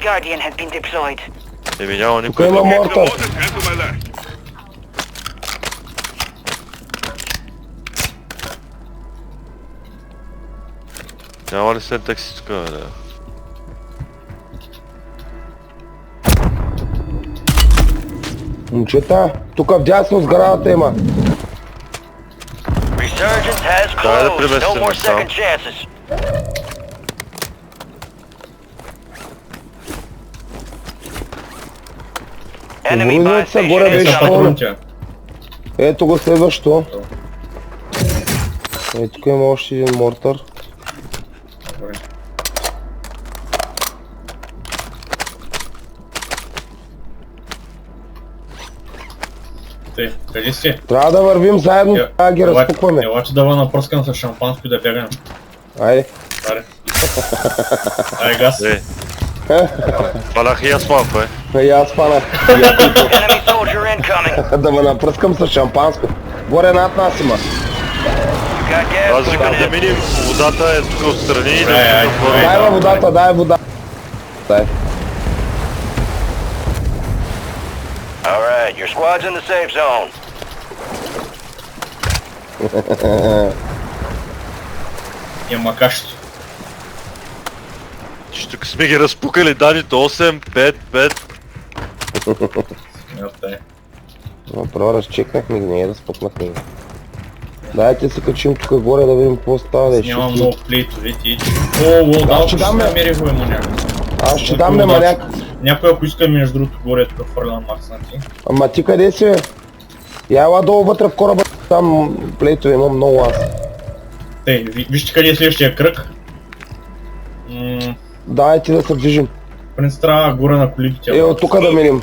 Guardian has been deployed. Еми няма Тук никой. има мортър. Няма ли сентекси тук, бе? Момчета, тук вдясно сградата има. Resurgence has Дай да closed. No преместим more само. second chances. Enemy buy Войната са горе station беше incoming. пълно. Тя. Ето го следващо. Ето тук има още един мортър. Добре. Тъй, къде си? Трябва да вървим заедно, трябва да ги разпукваме. Елаче да напръскам с шампанско и да бягам. Айде. Аре. Ай, газ. Е. Палях и аз малко, И аз спанах. Enemy soldier incoming. Да ме напръскам с шампанско. Горе над нас има. You got gas Аз викам да moving in. минем, водата е тук отстрани и да Ай, минем в ай. Дай ма водата, дай вода. Дай. Alright, your squad's in the safe zone. Няма кашето. Че тук сме ги разпукали данните 8, 5, 5. Смятай. Направо разчекнахме ги, не е да спъкнахме ги. Дайте се качим тук горе да видим какво става. Да Нямам ще... много плейтове, ти. О, дал, ще ще дам, бе. намери го има някак. Аз ще дам на маняк. Някой ако иска между другото горе, тук хвърля на Макс на ти. Ама ти къде си, бе? Я ела долу вътре в кораба, там плейтове имам много аз. Тъй, вижте къде е следващия кръг. Дайте да се движим. Принц трябва горе на колите. Е, от тук да минем.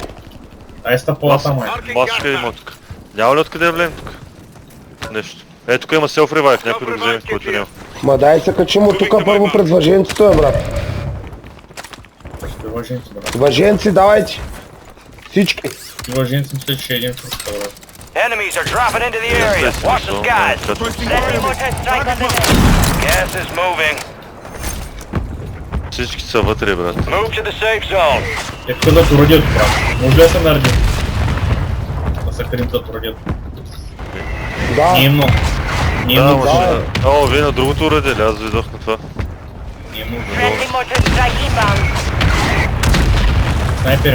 Ай стъпала там, ай. Маска има тук. Няма ли откъде да влезем тук? Нещо. Е, тук има селф ревайв, някой да го вземе, който няма. Ма дай се качим от тук първо пред въженцето, бе, брат. Ще въженци, брат. Въженци, давайте. Всички. Въженци мисля, че е един кръг, брат. Enemies are dropping into the area. Watch the skies. Friendly mortar strike on the way. Gas is moving. Всички са вътре, брат. Move to the safe zone. Е, тук да туродят, брат. Може ли да се наредим? Да се крим да туродят. Да. Не е много. Не е Да, много. може да. О, вие на другото уреди ли? Аз видох на това. Не е много. Friendly mortar strike inbound.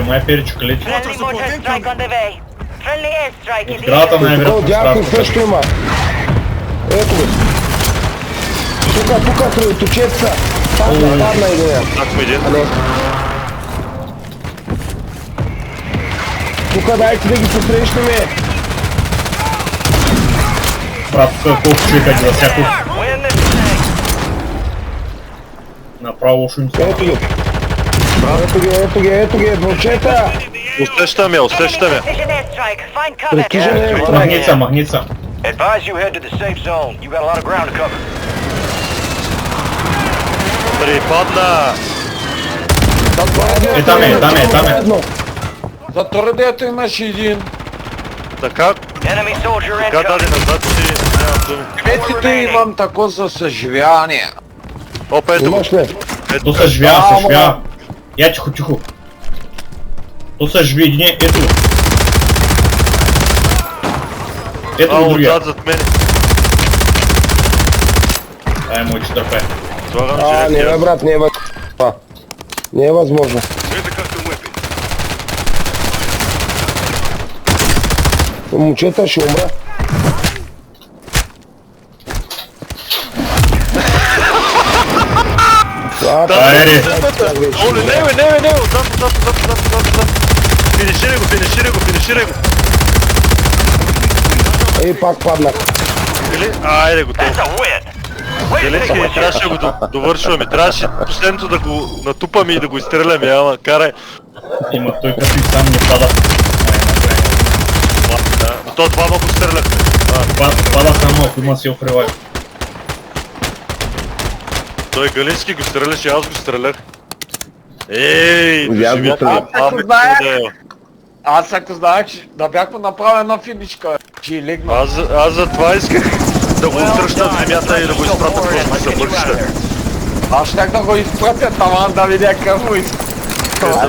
Майпери, чоколети. Friendly mortar strike on the way. Friendly airstrike in the Сградата area. най-вероятно Тук дясно също има. Ето го. Тук, тучеца. Падна идея. Так ми един. А не. Тук дайте да ги посрещаме. Брат, тук колко човека ги засяко. Win this thing. Направо лошо им се. Ето ги, вълчета. Усещам я, усещам я. Precision airstrike. Find cover. Престижен е. Магница. Advise you head to the safe zone. You got a lot of ground to cover. Припадна! Там е. За твърдето имаше един. Така, Enemy soldier така даде incoming. назад си нямам думи. Петите имам тако за съживяване. Опа, ето го. Имаш ли? Ето То го. се живя. Я тихо. То се живи един, ето. Ето го другия. Отзад зад мене. Ай, мой че дърпе. Слагам Не бе, жилетки. брат, не е възможно. Не е възможно. Момчета, ще умра. Айде. Оле, не, отзад. Финиширай го. Ей, пак паднах. Или? Айде, готово. That's a win. Way to Жилетки, finish. трябваше да го довършваме. Трябваше последното да го натупаме и да го изстреляме, ама карай. Има той като и сам не пада. Да, но то двама го стреляхме. Пада само ако има сил ревайв. Той Галински го стреляше, аз го стрелях. Ей, Я го доживях стрелях. памет, Знаех. модел. Аз ако знаех, да бяхме направили на финишка, че и легна. Аз за това исках да го отръща от земята и да го изпратя в космоса бързите. Аз щях да го изпратя, ама да видя какво иска. къде